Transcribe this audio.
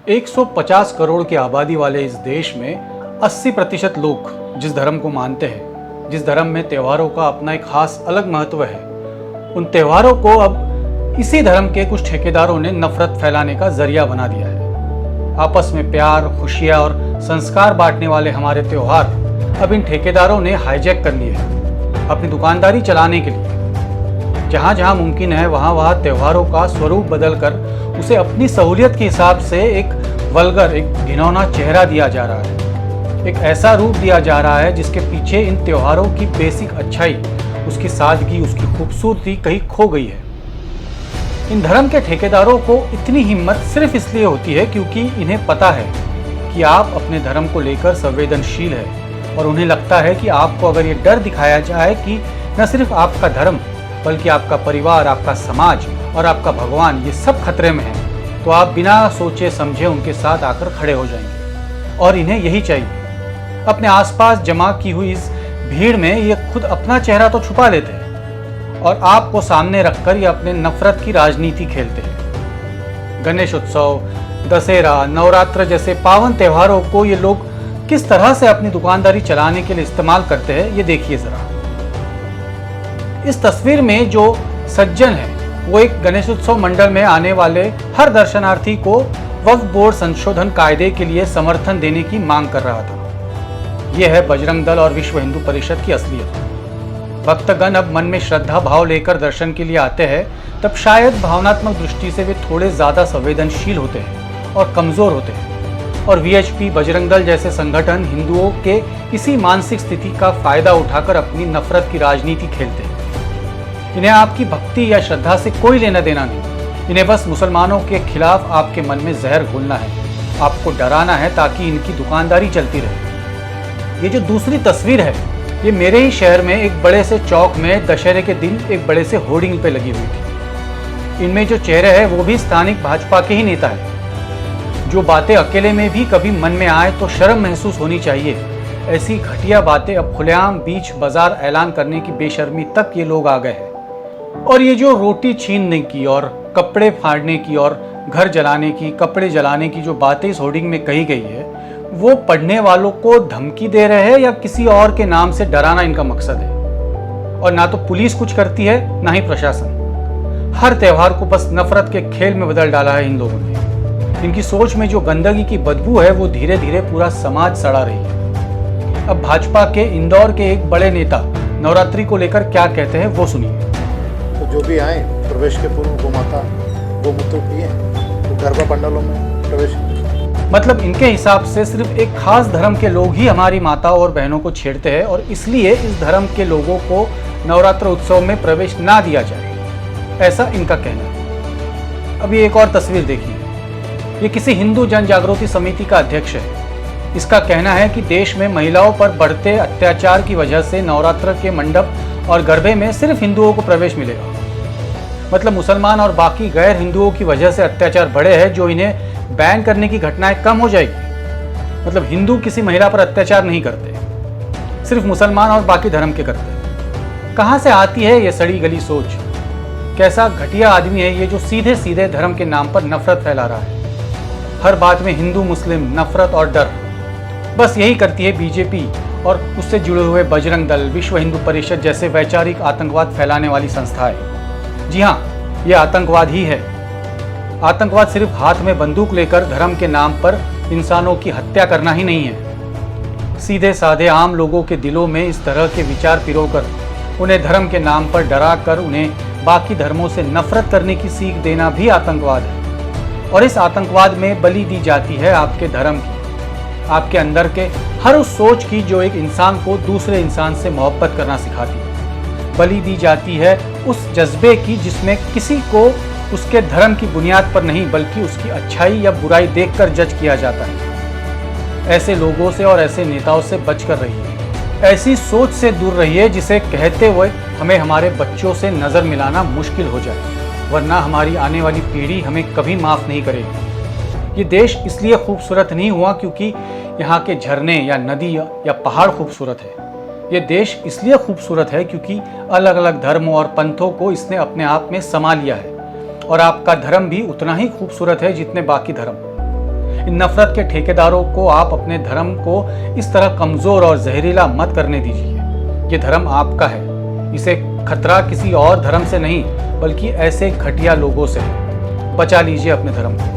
150 करोड़ की आबादी वाले इस देश में 80% लोग जिस धर्म को मानते हैं, जिस धर्म में त्योहारों का अपना एक खास अलग महत्व है, उन त्योहारों को अब इसी धर्म के कुछ ठेकेदारों ने नफरत फैलाने का जरिया बना दिया है। आपस में प्यार, खुशियाँ और संस्कार बांटने वाले हमारे त्योहार अब इन ठेकेदारों ने हाईजैक कर लिए हैं अपनी दुकानदारी चलाने के लिए। जहाँ जहाँ मुमकिन है वहाँ वहाँ त्योहारों का स्वरूप बदलकर उसे अपनी सहूलियत के हिसाब से एक वल्गर, एक घिनौना चेहरा दिया जा रहा है। एक ऐसा रूप दिया जा रहा है जिसके पीछे इन त्योहारों की बेसिक अच्छाई, उसकी सादगी, उसकी खूबसूरती कहीं खो गई है। इन धर्म के ठेकेदारों को इतनी हिम्मत सिर्फ इसलिए होती है क्योंकि इन्हें पता है कि आप अपने धर्म को लेकर संवेदनशील है और उन्हें लगता है कि आपको अगर ये डर दिखाया जाए कि न सिर्फ आपका धर्म बल्कि आपका परिवार, आपका समाज और आपका भगवान ये सब खतरे में है, तो आप बिना सोचे समझे उनके साथ आकर खड़े हो जाएंगे। और इन्हें यही चाहिए। अपने आसपास जमा की हुई इस भीड़ में ये खुद अपना चेहरा तो छुपा लेते हैं और आपको सामने रखकर ये अपने नफरत की राजनीति खेलते हैं। गणेश उत्सव, दशहरा, नवरात्र जैसे पावन त्योहारों को ये लोग किस तरह से अपनी दुकानदारी चलाने के लिए इस्तेमाल करते हैं, ये देखिए जरा। इस तस्वीर में जो सज्जन है वो एक गणेशोत्सव मंडल में आने वाले हर दर्शनार्थी को वक्फ बोर्ड संशोधन कायदे के लिए समर्थन देने की मांग कर रहा था। यह है बजरंग दल और विश्व हिंदू परिषद की असलियत। भक्तगण अब मन में श्रद्धा भाव लेकर दर्शन के लिए आते हैं, तब शायद भावनात्मक दृष्टि से वे थोड़े ज्यादा संवेदनशील होते हैं और कमजोर होते हैं। और वीएचपी, बजरंग दल जैसे संगठन हिंदुओं के इसी मानसिक स्थिति का फायदा उठाकर अपनी नफरत की राजनीति खेलते हैं। इन्हें आपकी भक्ति या श्रद्धा से कोई लेना देना नहीं। इन्हें बस मुसलमानों के खिलाफ आपके मन में जहर घोलना है, आपको डराना है ताकि इनकी दुकानदारी चलती रहे। ये जो दूसरी तस्वीर है ये मेरे ही शहर में एक बड़े से चौक में दशहरे के दिन एक बड़े से होर्डिंग पे लगी हुई थी। इनमें जो चेहरे हैं वो भी स्थानिक भाजपा के ही नेता है। जो बातें अकेले में भी कभी मन में आए तो शर्म महसूस होनी चाहिए, ऐसी घटिया बातें अब खुलेआम बीच बाजार ऐलान करने की बेशर्मी तक ये लोग आ गए हैं। और ये जो रोटी छीनने की और कपड़े फाड़ने की और घर जलाने की, कपड़े जलाने की जो बातें इस होर्डिंग में कही गई है, वो पढ़ने वालों को धमकी दे रहे हैं या किसी और के नाम से डराना इनका मकसद है। और ना तो पुलिस कुछ करती है ना ही प्रशासन। हर त्योहार को बस नफरत के खेल में बदल डाला है इन लोगों ने। इनकी सोच में जो गंदगी की बदबू है वो धीरे धीरे पूरा समाज सड़ा रही है। अब भाजपा के इंदौर के एक बड़े नेता नवरात्रि को लेकर क्या कहते हैं वो सुनिए। तो जो भी आए प्रवेश के पूर्व गोमाता गोमूत्र पिए तो गरबा पंडालों में प्रवेश। मतलब इनके हिसाब से सिर्फ एक खास धर्म के लोग ही हमारी माताओं और बहनों को छेड़ते हैं और इसलिए इस धर्म के लोगों को नवरात्र उत्सव में प्रवेश ना दिया जाए, ऐसा इनका कहना है। अब ये एक और तस्वीर देखिए। ये किसी हिंदू जन जागृति समिति का अध्यक्ष है। इसका कहना है कि देश में महिलाओं पर बढ़ते अत्याचार की वजह से नवरात्र के मंडप और गरबे में सिर्फ हिंदुओं को प्रवेश मिलेगा। मतलब मुसलमान और बाकी गैर हिंदुओं की वजह से अत्याचार बढ़े हैं, जो इन्हें बैन करने की घटनाएं कम हो जाएगी। मतलब हिंदू किसी महिला पर अत्याचार नहीं करते, सिर्फ मुसलमान और बाकी धर्म के करते हैं। कहाँ से आती है ये सड़ी गली सोच? कैसा घटिया आदमी है ये जो सीधे सीधे धर्म के नाम पर नफरत फैला रहा है। हर बात में हिंदू मुस्लिम, नफरत और डर, बस यही करती है बीजेपी और उससे जुड़े हुए बजरंग दल, विश्व हिंदू परिषद जैसे वैचारिक आतंकवाद फैलाने वाली संस्थाएं। जी हाँ, ये आतंकवाद ही है। आतंकवाद सिर्फ हाथ में बंदूक लेकर धर्म के नाम पर इंसानों की हत्या करना ही नहीं है। सीधे साधे आम लोगों के दिलों में इस तरह के विचार पिरोकर उन्हें धर्म के नाम पर डरा कर उन्हें बाकी धर्मों से नफरत करने की सीख देना भी आतंकवाद है। और इस आतंकवाद में बलि दी जाती है आपके धर्म की, आपके अंदर के हर उस सोच की जो एक इंसान को दूसरे इंसान से मोहब्बत करना सिखाती है। बलि दी जाती है उस जज्बे की जिसमें किसी को उसके धर्म की बुनियाद पर नहीं बल्कि उसकी अच्छाई या बुराई देखकर जज किया जाता है। ऐसे लोगों से और ऐसे नेताओं से बचकर रहिए। ऐसी सोच से दूर रहिए जिसे कहते हुए हमें हमारे बच्चों से नज़र मिलाना मुश्किल हो जाए, वरना हमारी आने वाली पीढ़ी हमें कभी माफ़ नहीं करेगी। ये देश इसलिए खूबसूरत नहीं हुआ क्योंकि यहाँ के झरने या नदी या पहाड़ खूबसूरत है। ये देश इसलिए खूबसूरत है क्योंकि अलग अलग धर्मों और पंथों को इसने अपने आप में समा लिया है। और आपका धर्म भी उतना ही खूबसूरत है जितने बाकी धर्म। इन नफरत के ठेकेदारों को आप अपने धर्म को इस तरह कमजोर और जहरीला मत करने दीजिए। ये धर्म आपका है, इसे खतरा किसी और धर्म से नहीं बल्कि ऐसे घटिया लोगों से है। बचा लीजिए अपने धर्म को।